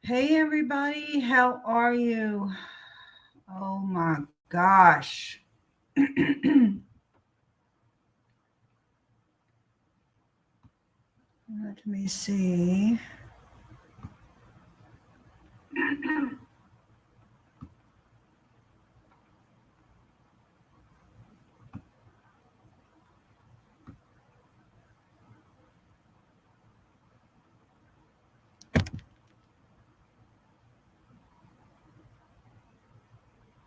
Hey everybody, how are you? Oh my gosh. Let me see.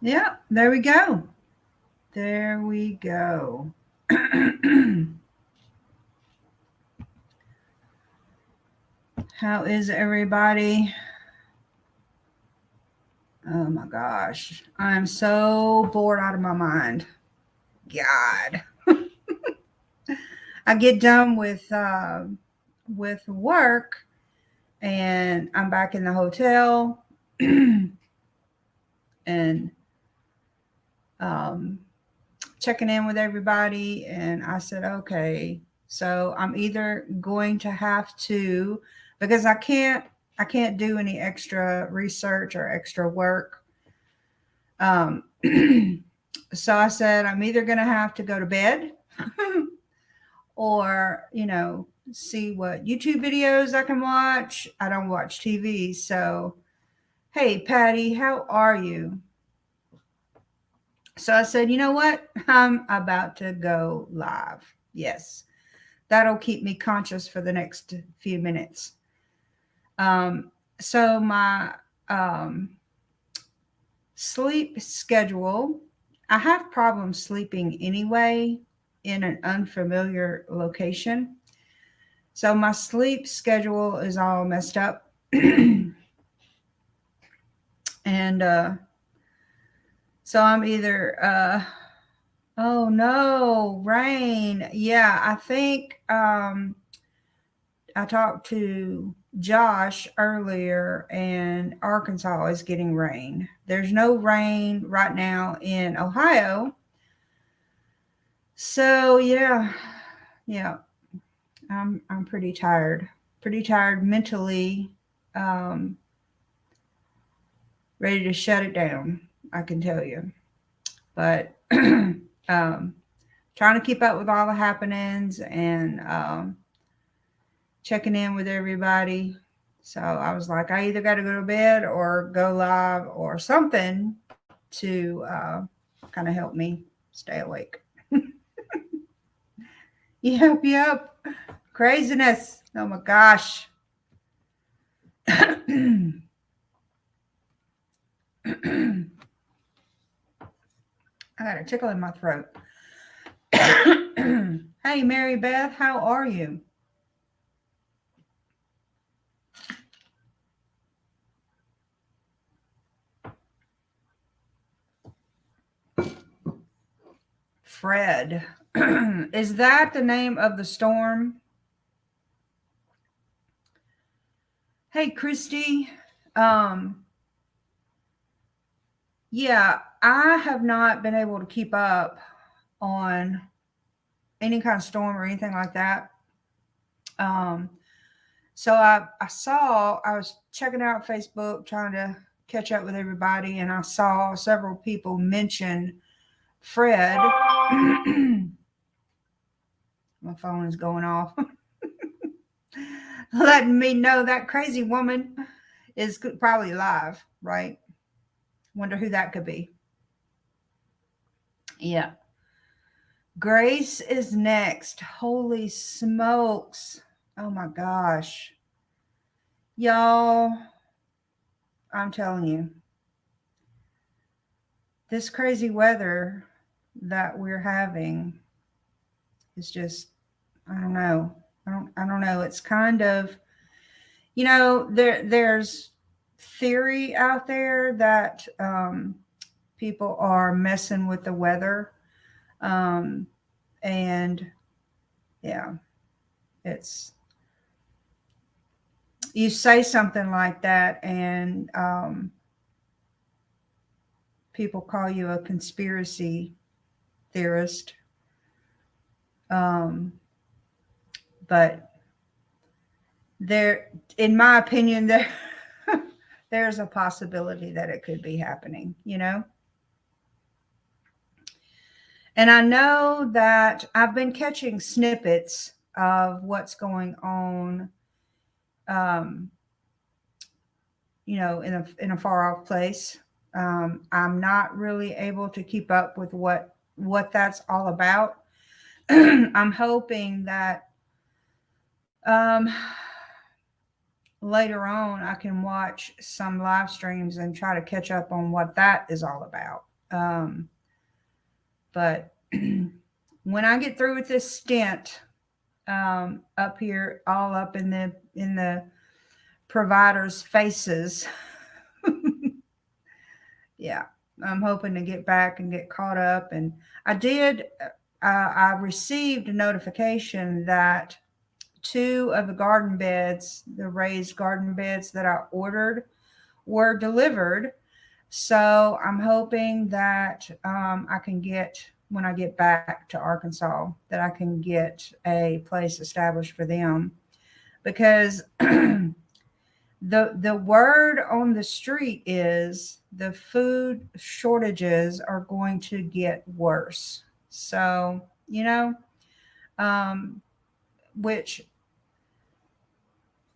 Yeah, there we go. There we go. How is everybody? Oh my gosh. I'm so bored out of my mind. God. I get done with work and I'm back in the hotel and um, checking in with everybody. And I said, okay, so I'm either going to have to, because I can't do any extra research or extra work. Um, so I said, I'm either going to have to go to bed or, see what YouTube videos I can watch. I don't watch TV. So, hey, Patty, how are you? So I said, you know what? I'm about to go live. Yes, that'll keep me conscious for the next few minutes. Um, so my um, sleep schedule, I have problems sleeping anyway in an unfamiliar location. So my sleep schedule is all messed up. And so I'm either oh no, rain. Yeah, I think I talked to Josh earlier, and Arkansas is getting rain. There's no rain right now in Ohio. So yeah, I'm pretty tired. Pretty tired mentally. Um, ready to shut it down. I can tell you, but trying to keep up with all the happenings and checking in with everybody. So I was like, I either got to go to bed or go live or something to kind of help me stay awake. Yep. Craziness. Oh my gosh. I got a tickle in my throat. Hey, Mary Beth, how are you? Fred. Is that the name of the storm? Hey, Christy. Um, yeah, I have not been able to keep up on any kind of storm or anything like that. Um, so I was checking out Facebook trying to catch up with everybody, and I saw several people mention Fred. My phone is going off, letting me know that crazy woman is probably live, right? Wonder who that could be. Yeah. Grace is next. Holy smokes. Oh my gosh. Y'all, I'm telling you, this crazy weather that we're having is just, I don't know. I don't know. It's kind of, there's theory out there that people are messing with the weather. Um, and yeah, it's you say something like that, and people call you a conspiracy theorist. Um, but there, in my opinion, there there's a possibility that it could be happening, you know? And I know that I've been catching snippets of what's going on, um, in a far off place. I'm not really able to keep up with what that's all about. I'm hoping that um, later on I can watch some live streams and try to catch up on what that is all about. But when I get through with this stint up here, all up in the providers' faces, yeah, I'm hoping to get back and get caught up. And I did. I received a notification that two of the garden beds, the raised garden beds that I ordered, were delivered. So I'm hoping that I can get, when I get back to Arkansas, that I can get a place established for them, because the word on the street is the food shortages are going to get worse. So, um, which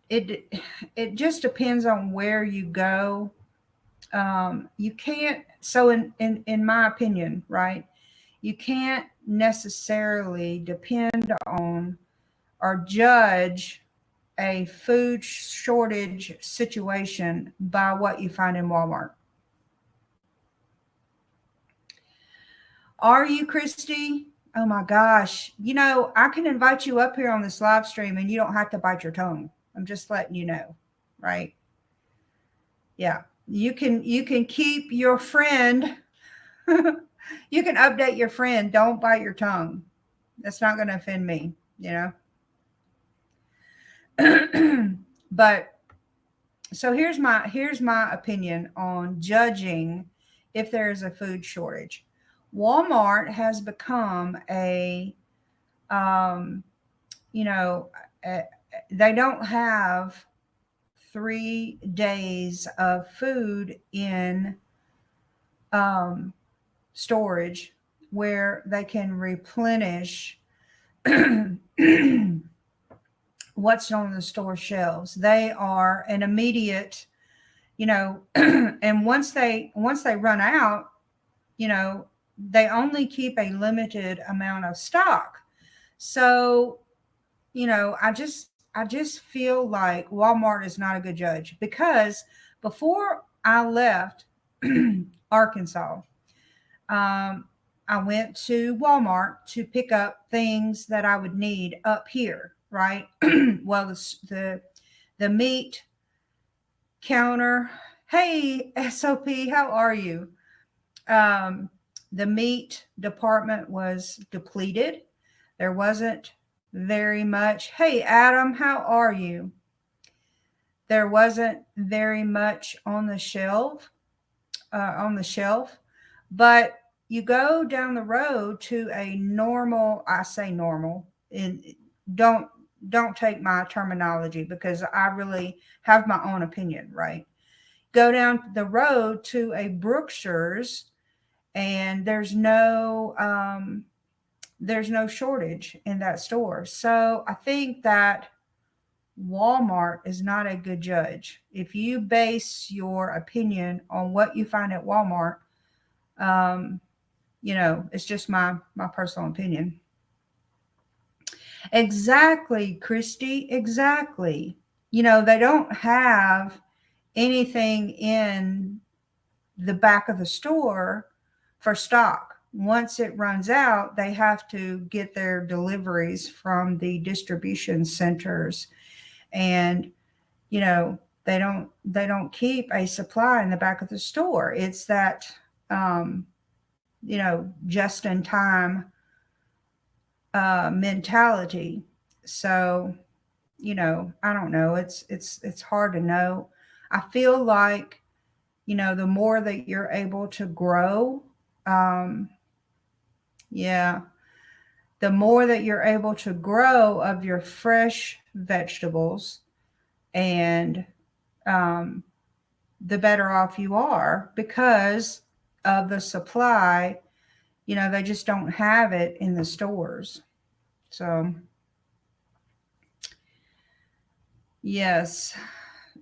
it it just depends on where you go. You can't, so in my opinion, right, you can't necessarily depend on or judge a food shortage situation by what you find in Walmart. Are you, Christy? Oh my gosh. I can invite you up here on this live stream and you don't have to bite your tongue. I'm just letting you know, right? Yeah. You can keep your friend. You can update your friend. Don't bite your tongue. That's not going to offend me, you know. But so here's my opinion on judging if there is a food shortage. Walmart has become um, you know, a, they don't have 3 days of food in um, storage where they can replenish what's on the store shelves. They are an immediate, and once they run out, you know, they only keep a limited amount of stock. So, I just feel like Walmart is not a good judge, because before I left Arkansas, um, I went to Walmart to pick up things that I would need up here, right? Well, the meat counter. Hey, SOP, how are you? Um, the meat department was depleted. There wasn't very much. Hey, Adam, how are you? There wasn't very much on the shelf, but you go down the road to a normal. I say normal, and don't don't take my terminology, because I really have my own opinion, right? Go down the road to a Brookshire's, and there's no shortage in that store. So I think that Walmart is not a good judge. If you base your opinion on what you find at Walmart, um, it's just my personal opinion. Exactly, Christy. Exactly. They don't have anything in the back of the store for stock. Once it runs out, they have to get their deliveries from the distribution centers, and you know they don't keep a supply in the back of the store. It's that um, just in time mentality. So I don't know. It's hard to know. I feel like the more that you're able to grow, um, yeah, the more that you're able to grow of your fresh vegetables, and um, the better off you are because of the supply. They just don't have it in the stores. So, yes.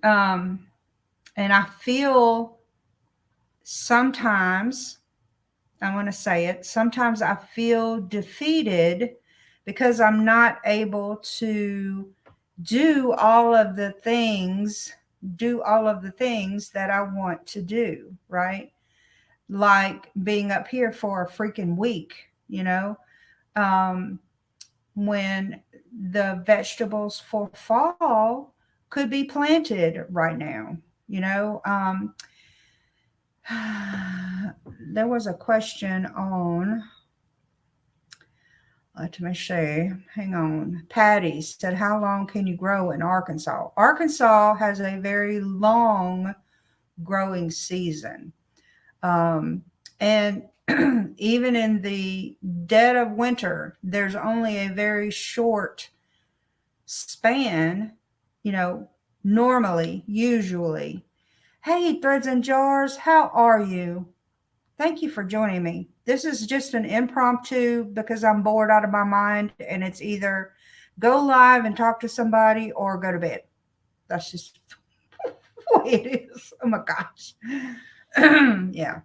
Um, and I feel sometimes, I want to say it, sometimes I feel defeated because I'm not able to do all of the things, do all of the things that I want to do, right? Like being up here for a freaking week, you know, um, when the vegetables for fall could be planted right now, you know. There was a question on, let me see, hang on. Patty said, how long can you grow in Arkansas? Arkansas has a very long growing season. And even in the dead of winter, there's only a very short span, you know, normally, usually. Hey, Threads and Jars, how are you? Thank you for joining me. This is just an impromptu because I'm bored out of my mind, and it's either go live and talk to somebody or go to bed. That's just the way it is. Oh my gosh. Yeah.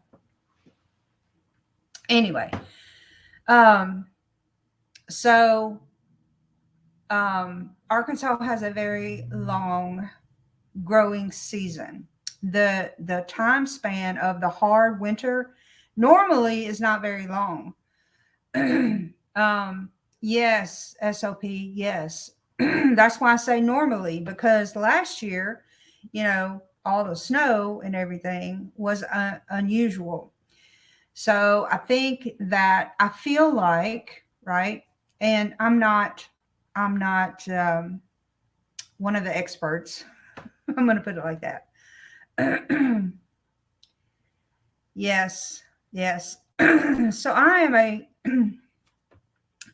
Anyway, um, so Arkansas has a very long growing season. The time span of the hard winter normally is not very long. um, yes, SOP, yes. That's why I say normally, because last year, all the snow and everything was unusual. So I think that I feel like, right, and I'm not one of the experts. I'm going to put it like that. Yes, yes. So I'm a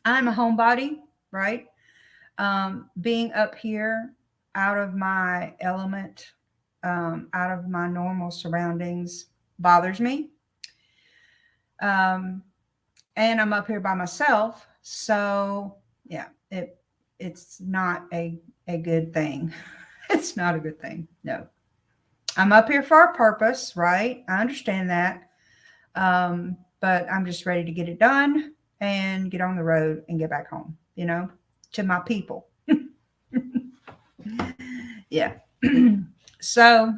homebody, right? Being up here out of my element, out of my normal surroundings bothers me. Um, and I'm up here by myself, so yeah, it's not a good thing. It's not a good thing. No, I'm up here for a purpose, right? I understand that. But I'm just ready to get it done and get on the road and get back home, to my people. Yeah. So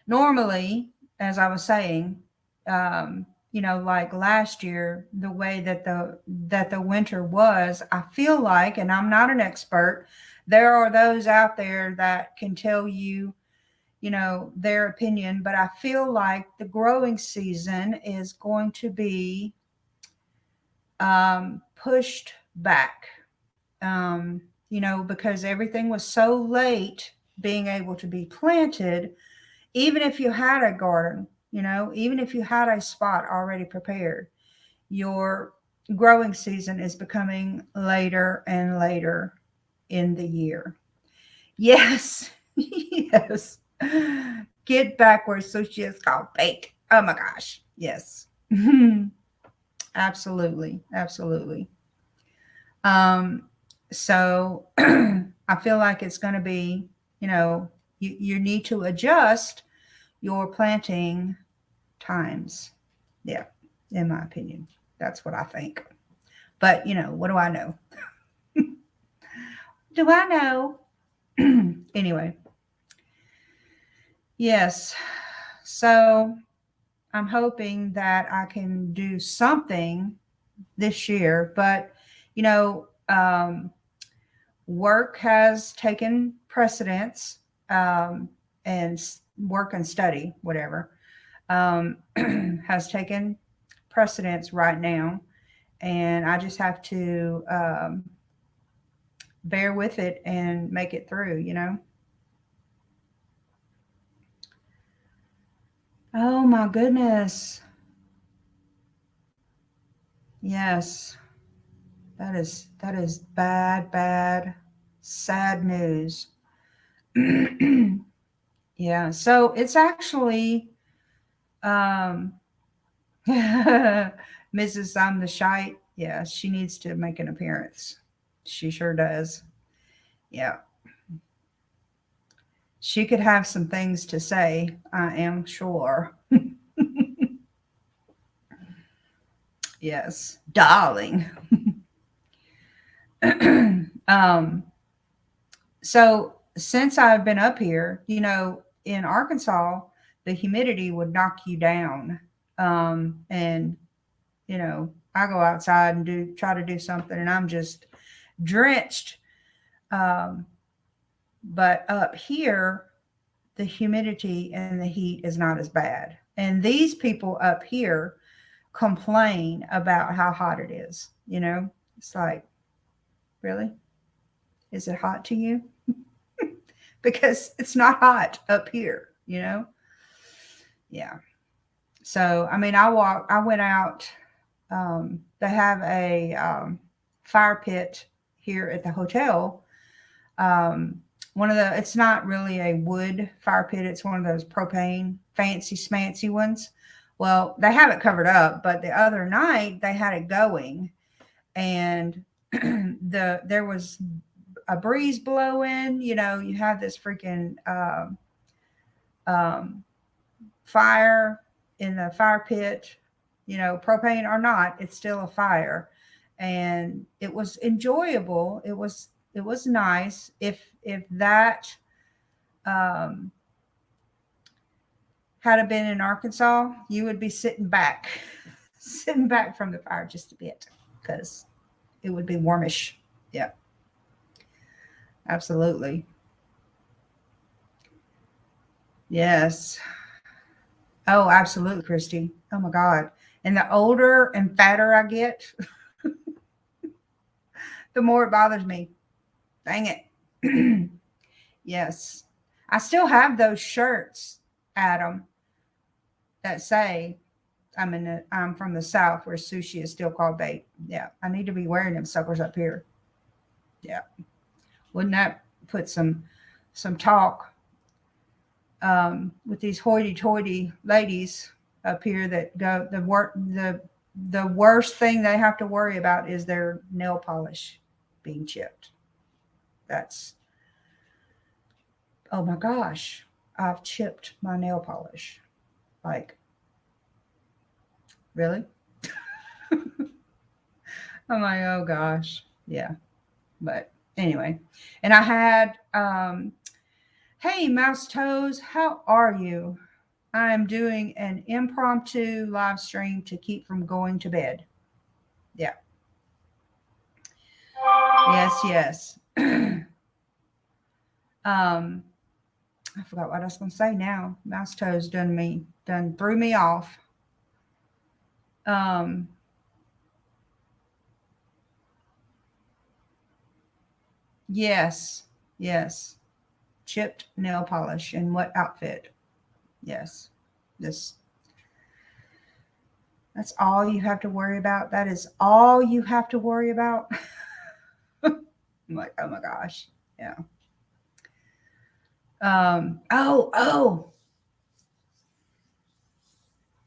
normally, as I was saying, like last year, the way that the winter was, I feel like, and I'm not an expert, there are those out there that can tell you, their opinion, but I feel like the growing season is going to be pushed back, because everything was so late being able to be planted. Even if you had a garden, even if you had a spot already prepared, your growing season is becoming later and later in the year. Yes, yes. Get back where sushi is called bake. Oh my gosh. Yes. Absolutely. Absolutely. Um, so I feel like it's going to be, you need to adjust your planting times. Yeah, in my opinion. That's what I think. But, what do I know? Do I know? Anyway, yes. So I'm hoping that I can do something this year, but, you know, um, work has taken precedence, and work and study, whatever, has taken precedence right now. And I just have to bear with it and make it through. Oh my goodness. Yes. That is bad, bad, sad news. Yeah. So it's actually um Mrs. I'm the Shite. Yeah, she needs to make an appearance. She sure does. Yeah. She could have some things to say, I am sure. Yes, darling. um, so since I've been up here, in Arkansas, the humidity would knock you down. And I go outside and try to do something, and I'm just drenched. Um, but up here, the humidity and the heat is not as bad. And these people up here complain about how hot it is. It's like, really? Is it hot to you? Because it's not hot up here. Yeah. So, I mean, I went out. They have a fire pit here at the hotel. Um, it's not really a wood fire pit, it's one of those propane fancy smancy ones. Well, they have it covered up, but the other night they had it going, and there was a breeze blowing. You have this freaking um, fire in the fire pit. Propane or not, it's still a fire, and it was enjoyable. It was nice. If that um, had it been in Arkansas, you would be sitting back, sitting back from the fire just a bit, because it would be warmish. Yeah, absolutely. Yes. Oh, absolutely, Christy. Oh my God. And the older and fatter I get, the more it bothers me. Dang it. Yes. I still have those shirts, Adam, that say I'm from the South where sushi is still called bait. Yeah. I need to be wearing them suckers up here. Yeah. Wouldn't that put some talk with these hoity-toity ladies up here that go the worst thing they have to worry about is their nail polish being chipped. That's oh my gosh, I've chipped my nail polish. Like, really? I'm like, oh gosh, yeah. But anyway, and I had hey Mouse Toes, how are you? I am doing an impromptu live stream to keep from going to bed. Yeah. Yes, yes. I forgot what I was going to say now. Mouse toes done threw me off. Um, yes, yes. Chipped nail polish and what outfit? Yes. This that's all you have to worry about. That is all you have to worry about. I'm like, oh my gosh. Yeah. Oh,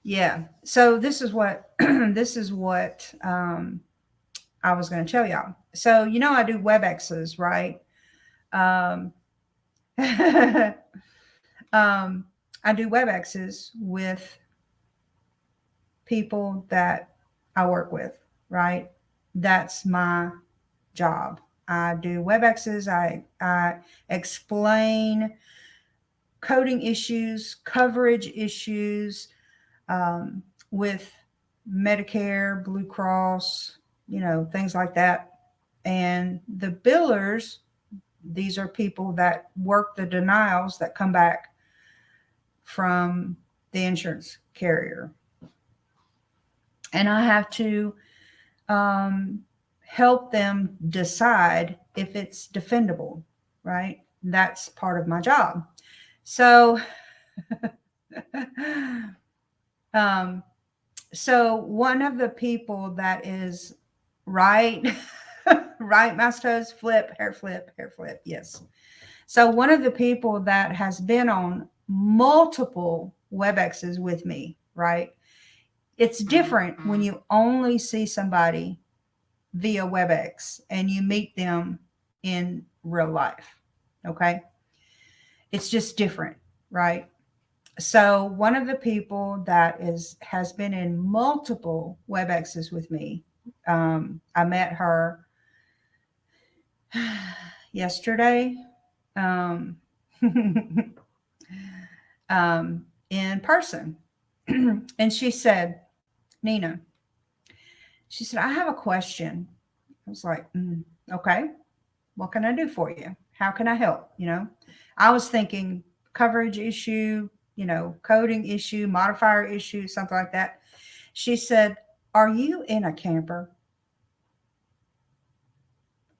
yeah. So this is what I was going to tell y'all. So I do WebExes, right? Um, I do WebExes with people that I work with, right? That's my job. I do WebExes. I explain coding issues, coverage issues, um, with Medicare, Blue Cross, things like that. And the billers, these are people that work the denials that come back from the insurance carrier. And I have to um, help them decide if it's defendable, right? That's part of my job. So, um, so one of the people that is right, right, mouse flip, hair flip, hair flip. Yes. So one of the people that has been on multiple WebExes with me, right? It's different when you only see somebody via WebEx and you meet them in real life. Okay. It's just different, right? So one of the people that has been in multiple WebExes with me, I met her yesterday, um, in person. And she said, Nina, she said, I have a question. I was like, okay, what can I do for you? How can I help? I was thinking coverage issue, coding issue, modifier issue, something like that. She said, are you in a camper?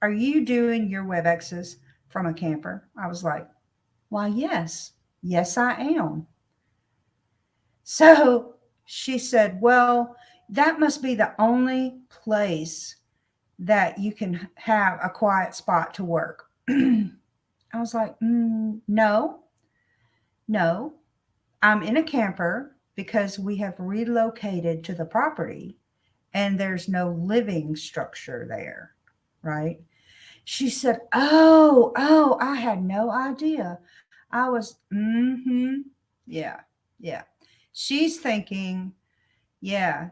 Are you doing your WebExes from a camper? I was like, why, yes. Yes, I am. So she said, well, that must be the only place that you can have a quiet spot to work. I was like, no, no. I'm in a camper because we have relocated to the property and there's no living structure there, right? She said, oh, I had no idea. I was, yeah, yeah. She's thinking,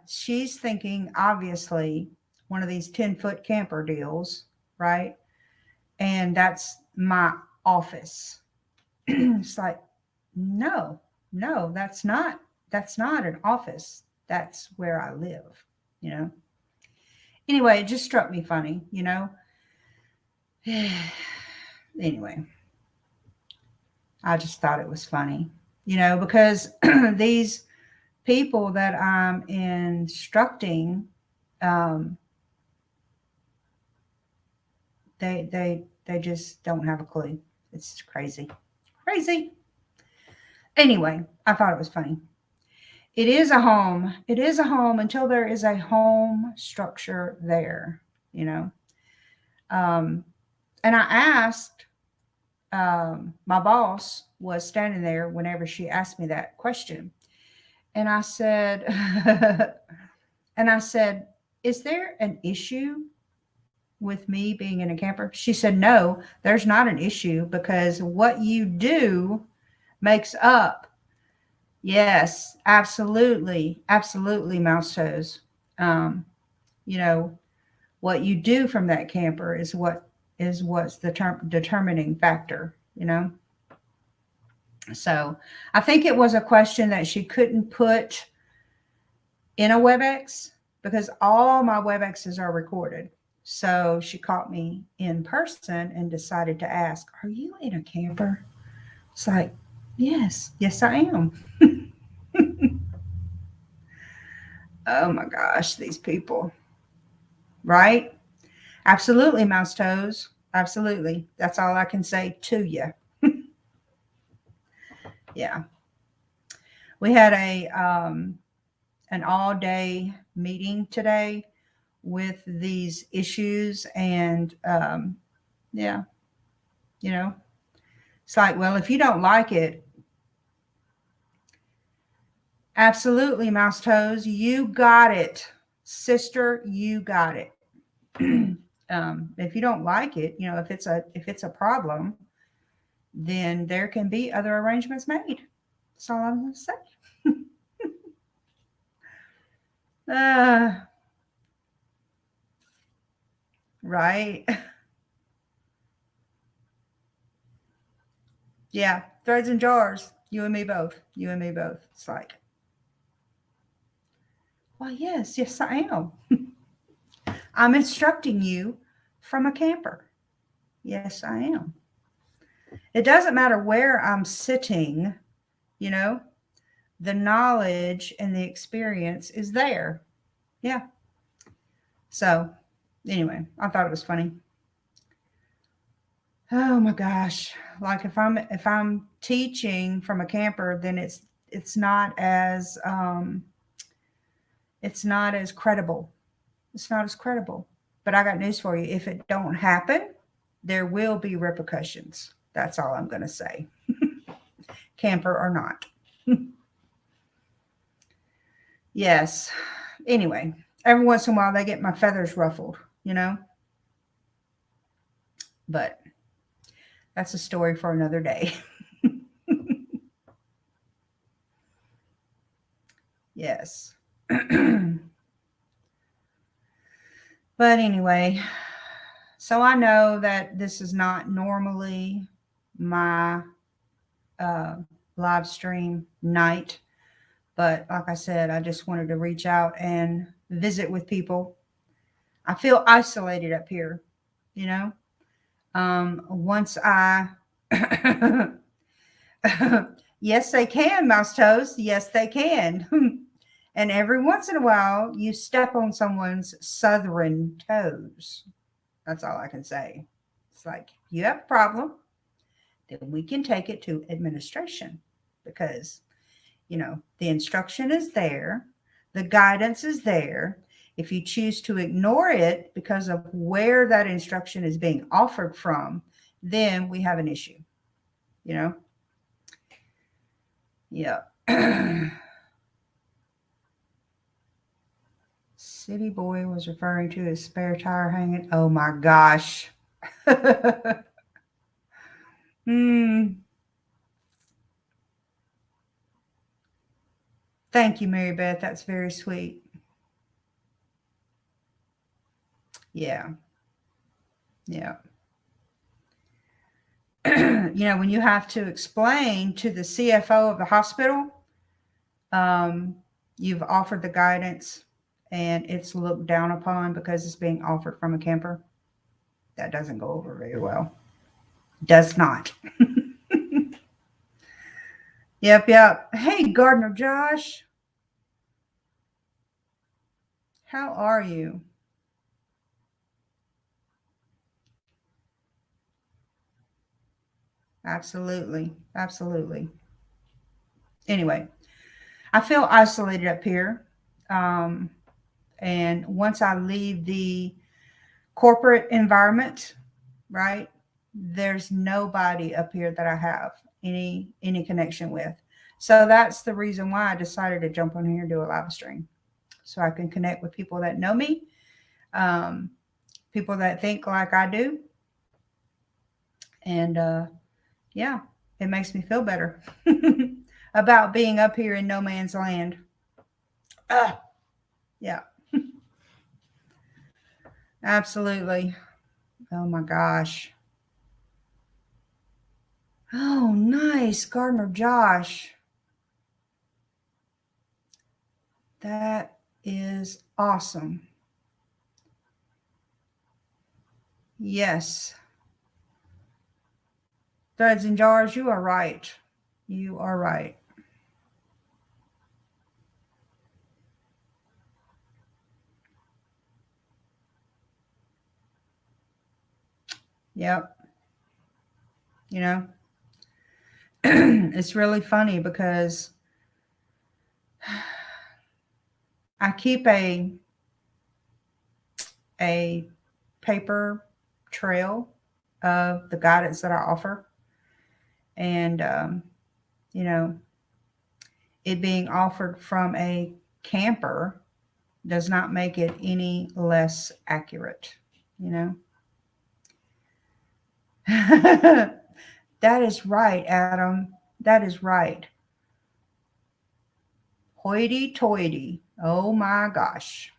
she's thinking, obviously, one of these 10-foot camper deals, right? And that's my office. It's like, no, no, that's not an office. That's where I live, you know. Anyway, it just struck me funny. Anyway, I just thought it was funny, because these people that I'm instructing, um, they just don't have a clue. It's crazy, crazy. Anyway, I thought it was funny. It is a home. It is a home until there is a home structure there, you know. Um, and I asked, my boss was standing there whenever she asked me that question. And I said, and I said, is there an issue with me being in a camper? She said, no, there's not an issue because what you do makes up. Yes, absolutely. Absolutely, mouse toes. Um, you know, what you do from that camper is what's the determining factor. So I think it was a question that she couldn't put in a WebEx because all my WebExes are recorded. So she caught me in person and decided to ask, are you in a camper? It's like, yes, I am. Oh my gosh, these people, right? Absolutely, mouse toes. Absolutely. That's all I can say to you. Yeah. We had an all day meeting today with these issues. And yeah, you know, it's like, well, if you don't like it, absolutely, mouse toes, you got it. Sister, you got it. If you don't like it, if it's a problem, then there can be other arrangements made. That's all I'm going to say. uh, right. Yeah, threads and jars. You and me both. You and me both. It's like, well, yes, I am. I'm instructing you from a camper. Yes, I am. It doesn't matter where I'm sitting, you know, the knowledge and the experience is there. Yeah. So, anyway, I thought it was funny. Oh my gosh. Like if I'm teaching from a camper, then it's not as credible. It's not as credible. But I got news for you. If it don't happen, there will be repercussions. That's all I'm going to say. camper or not. Yes. Anyway, every once in a while they get my feathers ruffled, you know, but that's a story for another day. Yes. But anyway, so I know that this is not normally my uh, live stream night, but like I said, I just wanted to reach out and visit with people. I feel isolated up here, you know. Once I, yes, they can, mouse toes. Yes, they can. And every once in a while, you step on someone's southern toes. That's all I can say. It's like, you have a problem, then we can take it to administration because, the instruction is there, the guidance is there. If you choose to ignore it because of where that instruction is being offered from, then we have an issue, you know? Yeah. City boy was referring to his spare tire hanging. Oh my gosh. Hmm. Thank you, Mary Beth. That's very sweet. Yeah. Yeah. When you have to explain to the CFO of the hospital, um, you've offered the guidance and it's looked down upon because it's being offered from a camper, that doesn't go over very well. Does not. Yep, yep. Hey, Gardner Josh, how are you? Absolutely. Absolutely. Anyway, I feel isolated up here. Um, and once I leave the corporate environment, right, there's nobody up here that I have any connection with. So that's the reason why I decided to jump on here and do a live stream, so I can connect with people that know me, um, people that think like I do, and yeah, it makes me feel better about being up here in no man's land. Ah, yeah, absolutely. Oh my gosh. Oh, nice, Gardner Josh. That is awesome. Yes. Threads and jars, you are right. You are right. Yep. You know, it's really funny because I keep a paper trail of the guidance that I offer, and you know, it being offered from a camper does not make it any less accurate. You know, that is right, Adam. That is right. Hoity toity. Oh my gosh.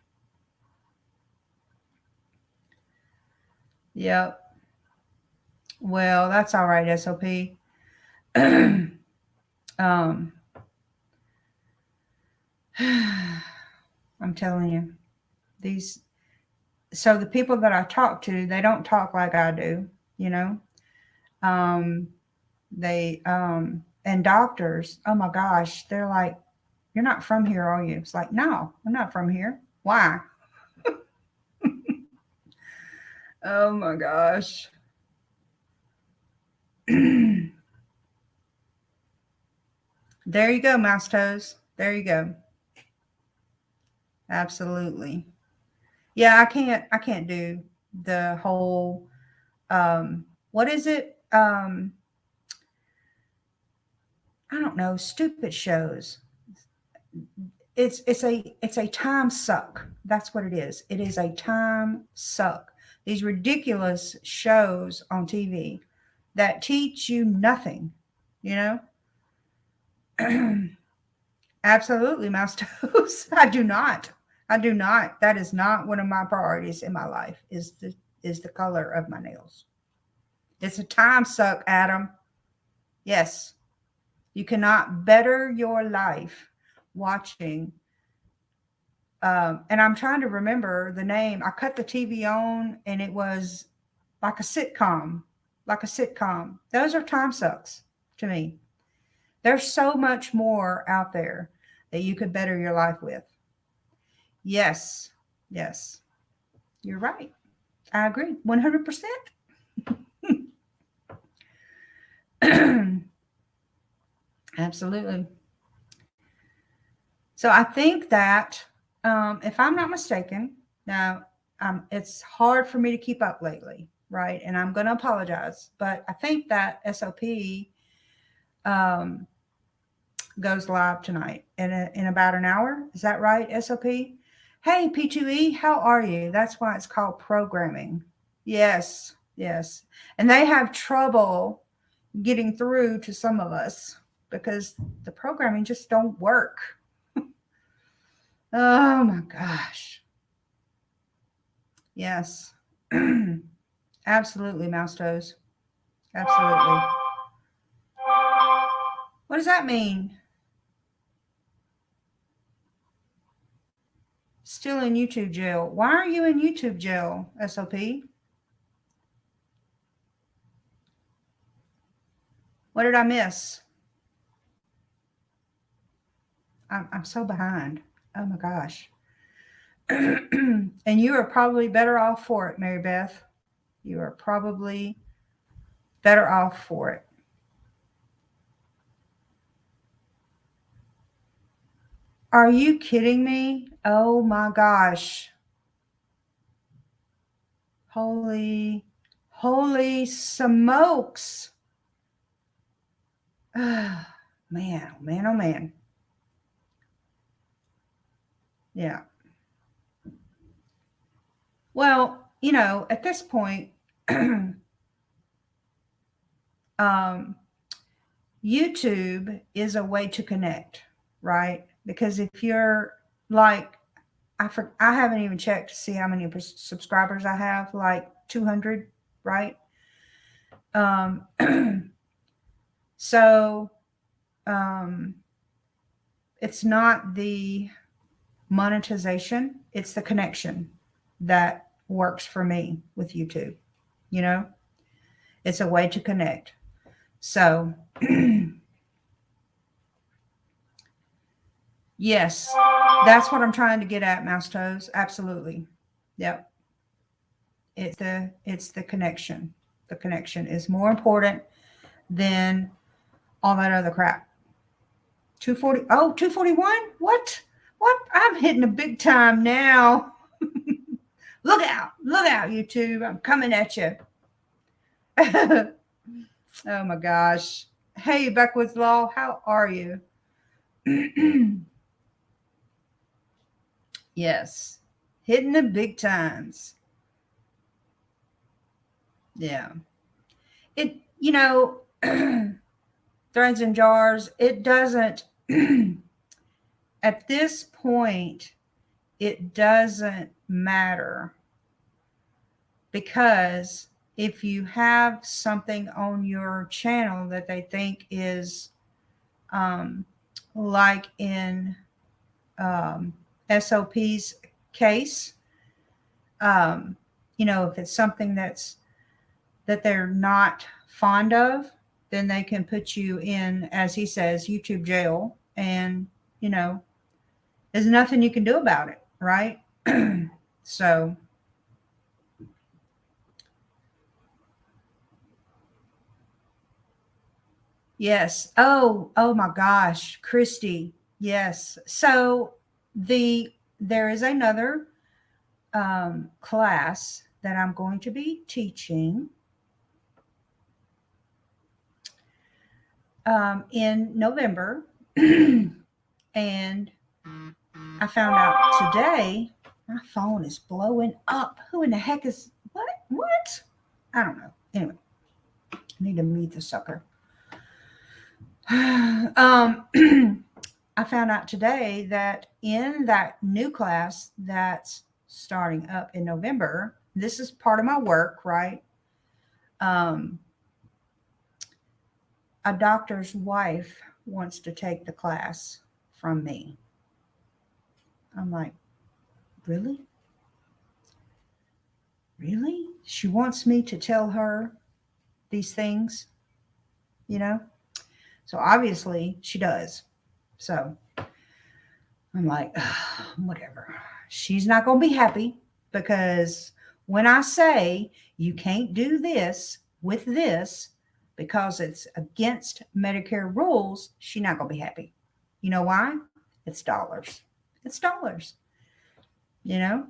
Yep. Well, that's all right, SOP. um, I'm telling you, these. So the people that I talk to, they don't talk like I do. You know, um, they and doctors. Oh my gosh, they're like, "You're not from here, are you?" It's like, "No, I'm not from here. Why?" Oh my gosh. There you go, mouse toes. There you go. Absolutely. Yeah, I can't do the whole what is it? I don't know, stupid shows. It's a time suck. That's what it is. It is a time suck. These ridiculous shows on TV that teach you nothing, you know? Absolutely, mouse toes. I do not. I do not. That is not one of my priorities in my life. Is the color of my nails. It's a time suck, Adam. Yes, you cannot better your life watching. And I'm trying to remember the name. I cut the TV on, and it was like a sitcom, like a sitcom. Those are time sucks to me. There's so much more out there that you could better your life with. Yes, yes, you're right. I agree 100%. Absolutely. So I think that, if I'm not mistaken, now, it's hard for me to keep up lately, right? And I'm going to apologize, but I think that SOP, um, goes live tonight in about an hour. Is that right, SOP? Hey, P2E, how are you? That's why it's called programming. Yes, yes. And they have trouble getting through to some of us because the programming just don't work. Oh my gosh. Yes. Absolutely, mouse toes. Absolutely. What does that mean? Still in YouTube jail. Why are you in YouTube jail, SOP? What did I miss? I'm so behind. Oh my gosh. And you are probably better off for it, Mary Beth. You are probably better off for it. Are you kidding me? Oh my gosh. Holy, holy smokes. Man, oh man, oh man. Yeah. Well, at this point, um, YouTube is a way to connect, right? Because if you're like, I haven't even checked to see how many subscribers I have, like 200, right? Um, so um, it's not the monetization, it's the connection that works for me with YouTube. You know, it's a way to connect. So, yes, that's what I'm trying to get at, mouse toes. Absolutely. Yep. It's the connection. The connection is more important than all that other crap. 240. Oh, 241? What? I'm hitting a big time now. Look out. Look out, YouTube. I'm coming at you. Oh my gosh. Hey, Beckwoods Law, how are you? Yes. Hitting the big times. Yeah. It, threads and jars, it doesn't, at this point, it doesn't matter because if you have something on your channel that they think is, um, like in, SOP's case, um, if it's something that they're not fond of, then they can put you in, as he says, YouTube jail, and you know, there's nothing you can do about it, right? So, yes. Oh my gosh, Christy. Yes. So there is another, class that I'm going to be teaching. in November. And I found out today my phone is blowing up. Who in the heck is what? What? I don't know. Anyway, I need to mute the sucker. I found out today that in that new class that's starting up in November, this is part of my work, right? Um, a doctor's wife wants to take the class from me. I'm like, really? Really? She wants me to tell her these things, you know? So obviously she does. So I'm like, whatever. She's not going to be happy because when I say you can't do this with this because it's against Medicare rules, she's not going to be happy. You know why? It's dollars. It's dollars, you know?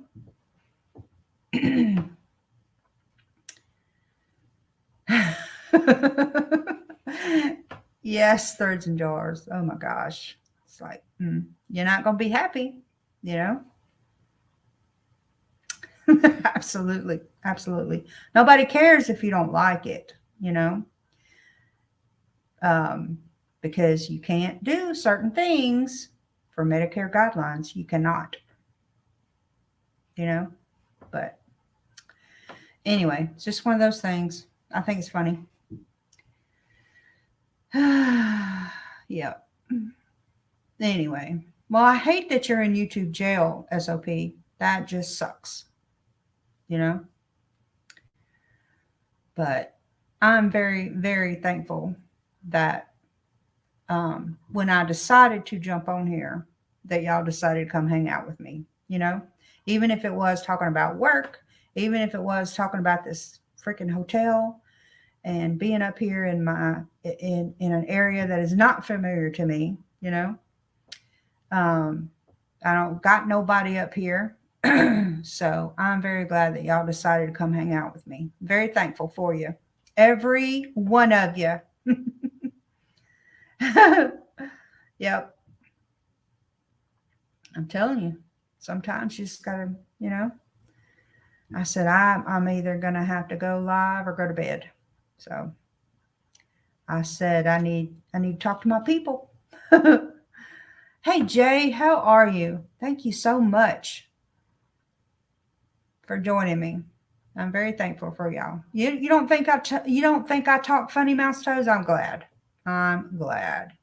Yes, thirds and jars. Oh my gosh. It's like, you're not going to be happy, you know? Absolutely. Absolutely. Nobody cares if you don't like it, you know? Um, because you can't do certain things for Medicare guidelines. You cannot, you know? But anyway, it's just one of those things. I think it's funny. Yeah. Anyway, well, I hate that you're in YouTube jail, SOP. That just sucks, you know? But I'm very, very thankful that when I decided to jump on here, that y'all decided to come hang out with me, you know? Even if it was talking about work, even if it was talking about this freaking hotel and being up here in in an area that is not familiar to me, you know? Um, I don't got nobody up here. So I'm very glad that y'all decided to come hang out with me. Very thankful for you. Every one of you. Yep. I'm telling you. Sometimes you just gotta, you know. I said I'm either gonna have to go live or go to bed. So I said I need to talk to my people. Hey Jay, how are you? Thank you so much for joining me. I'm very thankful for y'all. You don't think you don't think I talk funny mouse toes? I'm glad. I'm glad.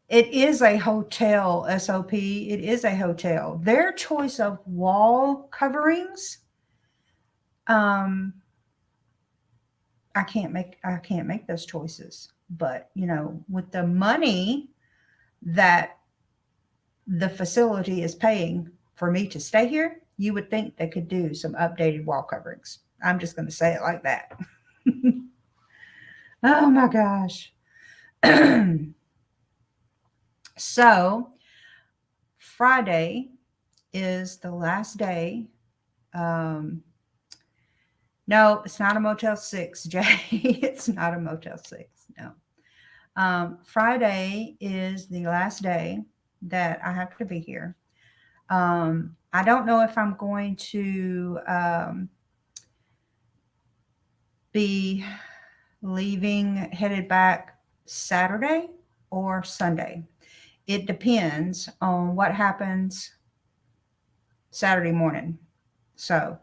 It is a hotel, SOP. It is a hotel. Their choice of wall coverings, um, I can't make those choices. But you know, with the money that the facility is paying for me to stay here, you would think they could do some updated wall coverings. I'm just going to say it like that. Oh my gosh. So, Friday is the last day. Um, no, it's not a Motel 6, Jay. It's not a Motel 6. No. Friday is the last day that I have to be here. I don't know if I'm going to be leaving, headed back Saturday or Sunday. It depends on what happens Saturday morning. So,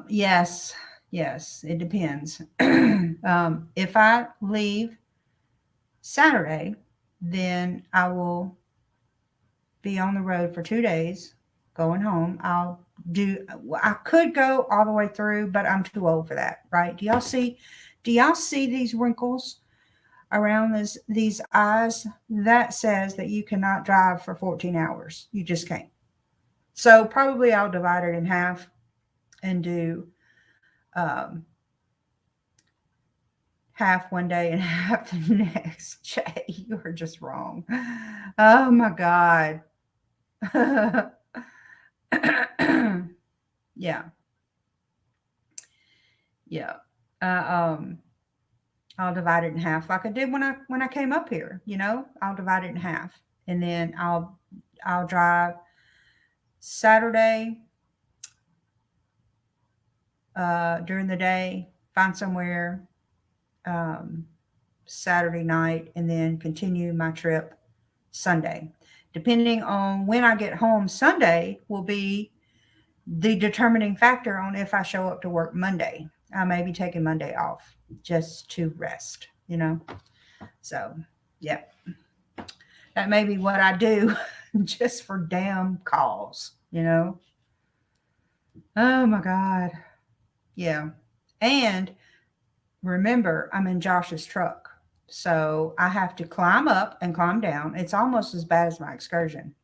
yes, yes, it depends. If I leave Saturday, then I will be on the road for 2 days going home. I could go all the way through, but I'm too old for that, right? Do y'all see these wrinkles around these eyes? That says that you cannot drive for 14 hours. You just can't. So probably I'll divide it in half and do um, half one day and half the next. Jay, you are just wrong. Oh my God. Yeah. Yeah. Uh, um, I'll divide it in half like I did when I came up here. I'll divide it in half, and then I'll drive Saturday during the day, find somewhere um, Saturday night, and then continue my trip Sunday. Depending on when I get home Sunday will be the determining factor on if I show up to work Monday. I may be taking Monday off just to rest. So, yeah, that may be what I do just for damn calls. Oh my God. Yeah. And remember, I'm in Josh's truck. So I have to climb up and climb down. It's almost as bad as my excursion.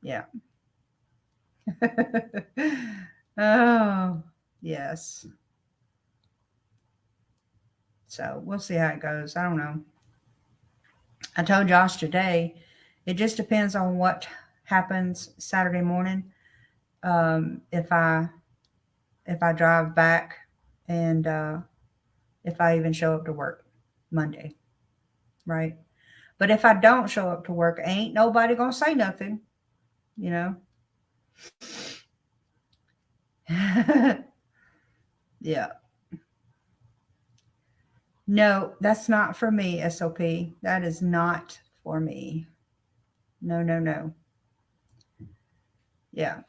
Yeah. Oh, yes. So we'll see how it goes. I don't know. I told Josh today, it just depends on what happens Saturday morning. If I drive back and if I even show up to work Monday, right? But if I don't show up to work, ain't nobody gonna say nothing, you know. Yeah. No, that's not for me, SOP. That is not for me. No, no, no. Yeah.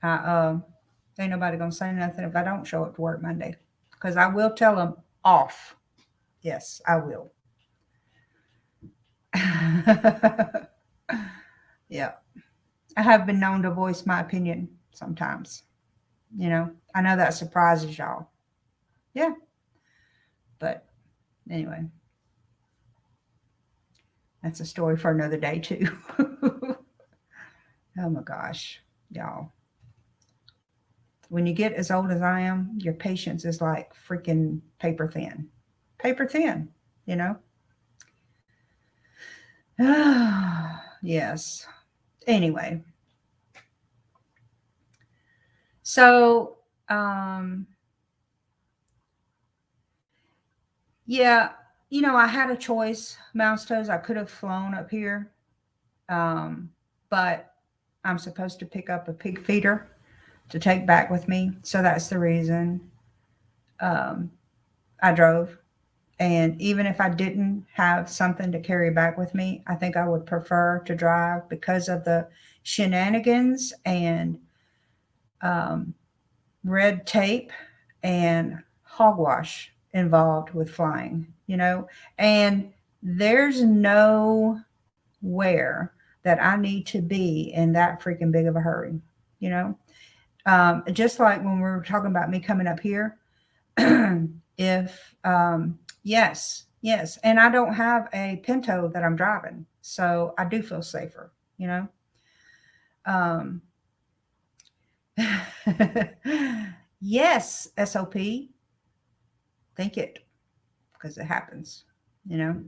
I ain't nobody gonna say nothing if I don't show up to work Monday, because I will tell them off. Yes, I will. Yeah, I have been known to voice my opinion sometimes. I know that surprises y'all. Yeah, but anyway, that's a story for another day too. Oh my gosh, y'all. When you get as old as I am, your patience is like freaking paper thin. Paper thin, you know? Yes. Anyway, so um yeah, I had a choice, Mouse Toes. I could have flown up here. Um, but I'm supposed to pick up a pig feeder to take back with me. So that's the reason um I drove. And even if I didn't have something to carry back with me, I think I would prefer to drive because of the shenanigans and um, red tape and hogwash involved with flying. And there's nowhere that I need to be in that freaking big of a hurry, you know? Just like when we were talking about me coming up here, if yes, yes, and I don't have a Pinto that I'm driving, so I do feel safer, you know. Um, yes, SOP, think it because it happens, you know.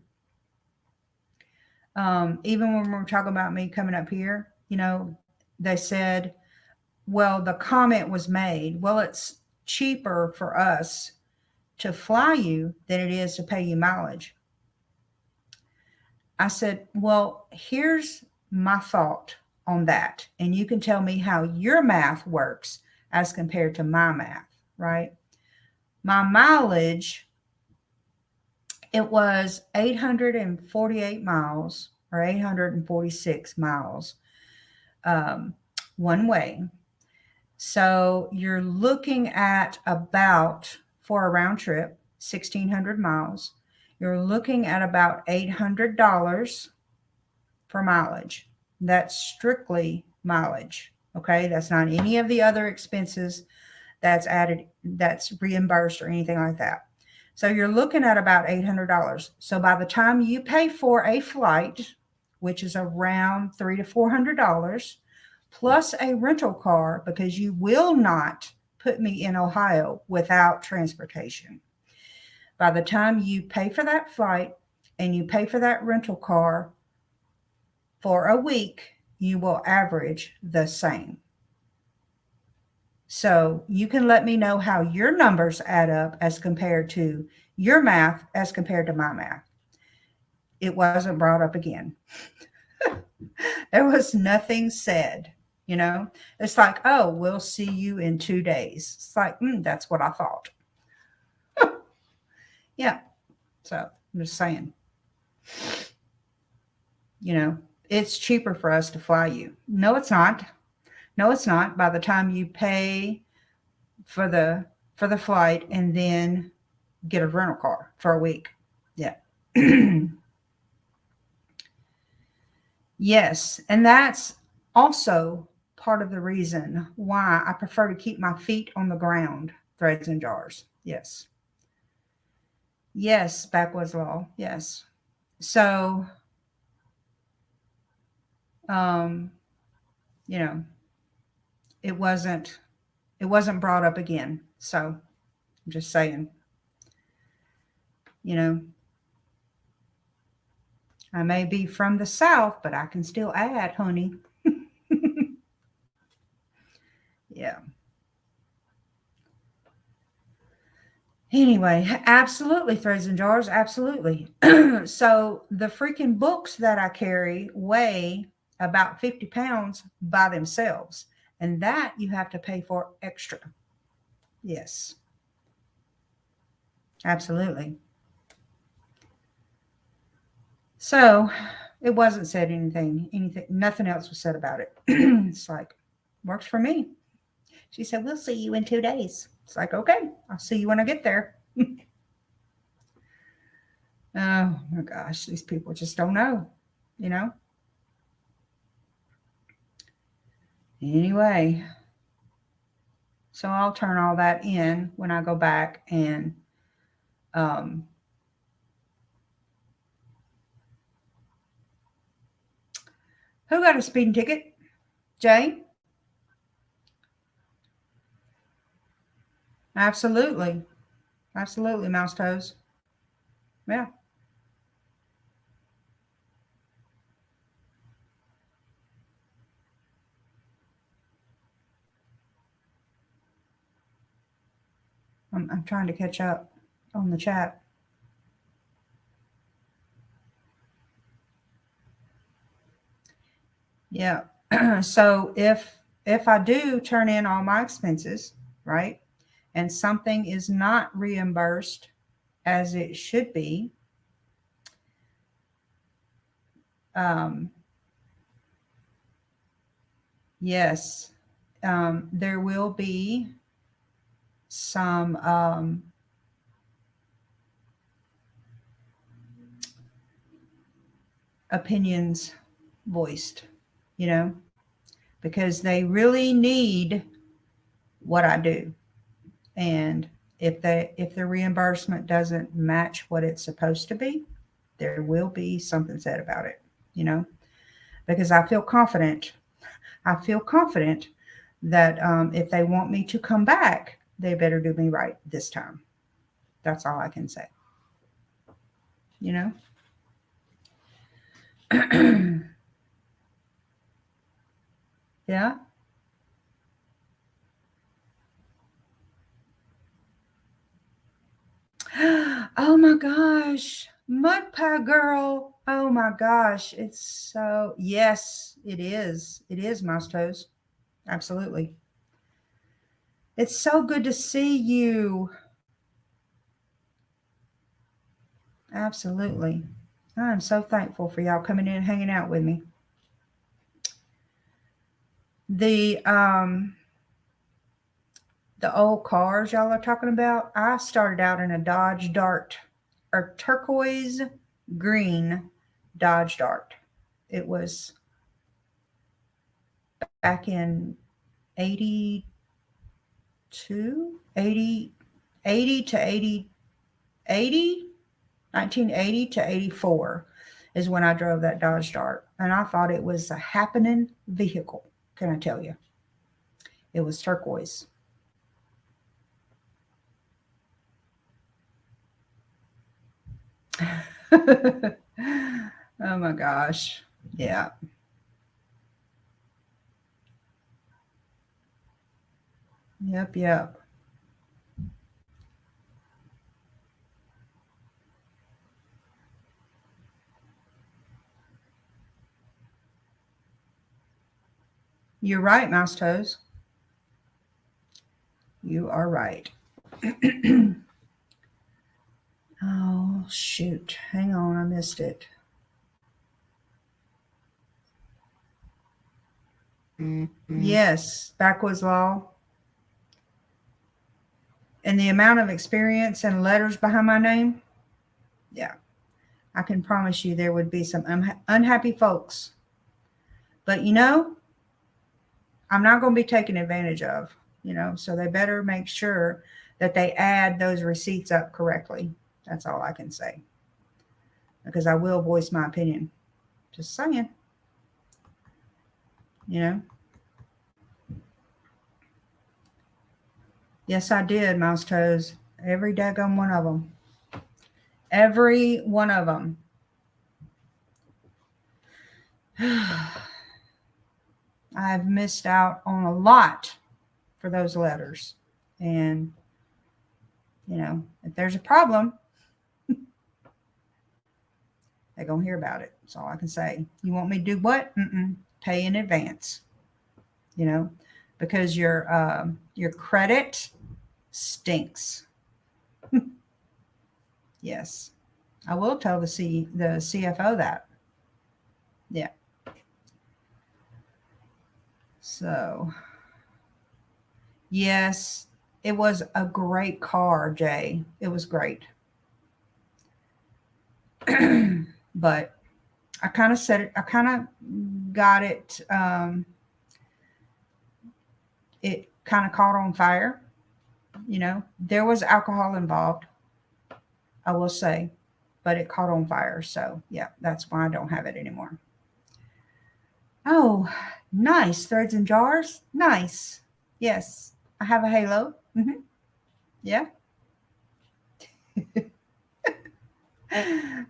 Even when we're talking about me coming up here, they said, well, the comment was made, well, it's cheaper for us to fly you than it is to pay you mileage. I said, well, here's my thought on that. And you can tell me how your math works as compared to my math, right? My mileage, it was 848 miles or 846 miles one way. So you're looking at about, for a round trip, 1,600 miles. You're looking at about $800 for mileage. That's strictly mileage. Okay. That's not any of the other expenses that's added, that's reimbursed or anything like that. So you're looking at about $800. So by the time you pay for a flight, which is around $300 to $400, plus a rental car, because you will not put me in Ohio without transportation. By the time you pay for that flight and you pay for that rental car for a week, you will average the same. So you can let me know how your numbers add up as compared to your math as compared to my math. It wasn't brought up again. There was nothing said, you know? It's like, oh, we'll see you in 2 days. It's like, that's what I thought. Yeah. So I'm just saying, you know, it's cheaper for us to fly you. No, it's not. No, it's not. By the time you pay for the flight and then get a rental car for a week. Yeah. Yes, and that's also part of the reason why I prefer to keep my feet on the ground, threads and jars. Yes. Yes, backwoods law. Yes. So, um, you know, it wasn't it wasn't brought up again. So, I'm just saying, you know, I may be from the south, but I can still add, honey. Yeah. Anyway, absolutely, threads and jars, absolutely. So the freaking books that I carry weigh about 50 pounds by themselves, and that you have to pay for extra. Yes, absolutely. So it wasn't said anything, nothing else was said about it. It's like, works for me. She said, we'll see you in 2 days. It's like, okay, I'll see you when I get there. Oh my gosh, these people just don't know, you know? Anyway, so I'll turn all that in when I go back and um, who got a speeding ticket? Jay? Absolutely. Absolutely, mouse toes. Yeah, I'm trying to catch up on the chat. Yeah. So if I do turn in all my expenses, right, and something is not reimbursed as it should be, um, yes, there will be some opinions voiced, you know, because they really need what I do. And if the reimbursement doesn't match what it's supposed to be, there will be something said about it, you know, because I feel confident that if they want me to come back, they better do me right this time. That's all I can say, you know. Yeah. Oh my gosh. Mud pie girl. Oh my gosh. It's so, yes, it is. It is, Mouse Toes. Absolutely. It's so good to see you. Absolutely. I'm so thankful for y'all coming in and hanging out with me. The the old cars y'all are talking about, I started out in a Dodge Dart, a turquoise green Dodge Dart. It was back in 82, 80, 80 to 80, 80, 1980 to 84 is when I drove that Dodge Dart. And I thought it was a happening vehicle. Can I tell you? It was turquoise. Oh my gosh. Yeah. Yep, yep. You're right, Mouse Toes. You are right. Oh, shoot. Hang on, I missed it. Yes, backwoods law. And the amount of experience and letters behind my name, yeah, I can promise you there would be some unhappy folks. But I'm not going to be taken advantage of, so they better make sure that they add those receipts up correctly. That's all I can say. Because I will voice my opinion. Just saying, you know. Yes, I did, Mouse Toes. Every daggone one of them. Every one of them. I've missed out on a lot for those letters. And, if there's a problem, they're going to hear about it. That's all I can say. You want me to do what? Pay in advance, you know, because your credit stinks. Yes. I will tell the CFO that. Yeah. So, yes, it was a great car, Jay. It was great. But I kind of said it, I kind of got it, it kind of caught on fire. There was alcohol involved, I will say, but it caught on fire. So, yeah, that's why I don't have it anymore. Oh, nice. Threads and jars. Nice. Yes. I have a halo. Yeah.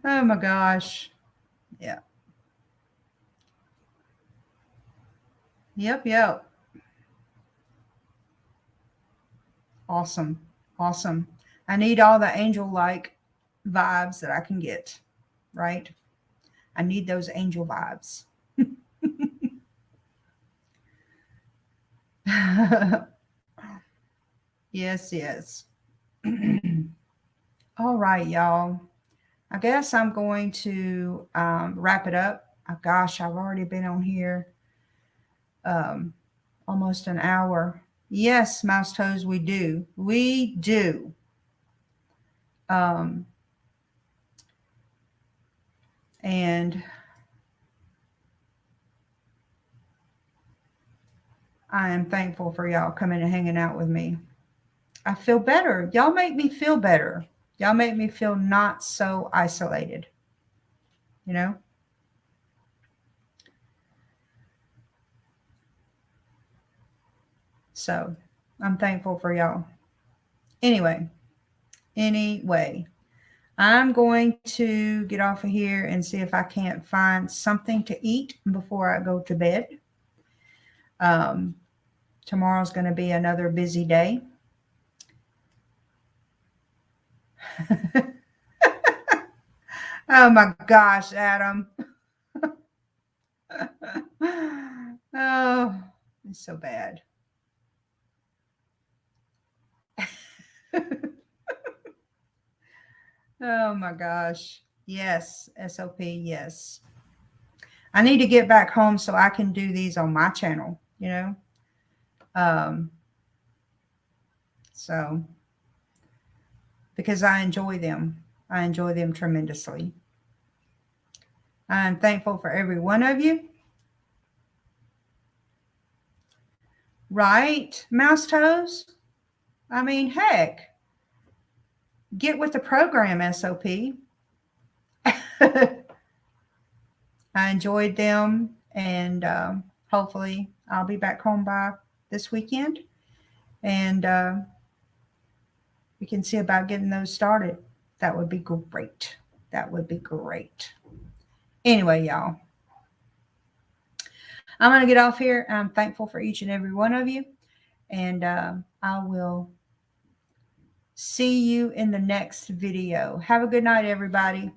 Oh my gosh. Yeah. Yep. Yep. Awesome. Awesome. I need all the angel like vibes that I can get, right? I need those angel vibes. Yes, yes. All right, y'all. I guess I'm going to wrap it up. Gosh, I've already been on here um, almost an hour. Yes, Mouse Toes, we do. We do. Um, and I am thankful for y'all coming and hanging out with me. I feel better. Y'all make me feel better. Y'all make me feel not so isolated, you know? So I'm thankful for y'all. Anyway, I'm going to get off of here and see if I can't find something to eat before I go to bed. Um, Tomorrow's going to be another busy day. Oh my gosh, Adam. Oh, it's so bad. Oh my gosh. Yes, SOP, yes. I need to get back home so I can do these on my channel. Um, so because I enjoy them. I enjoy them tremendously. I'm thankful for every one of you. Right, Mouse Toes? I mean, heck, get with the program, SOP. I enjoyed them, and hopefully, I'll be back home by this weekend, and we can see about getting those started. That would be great. That would be great. Anyway, y'all, I'm going to get off here. I'm thankful for each and every one of you. And I will see you in the next video. Have a good night, everybody.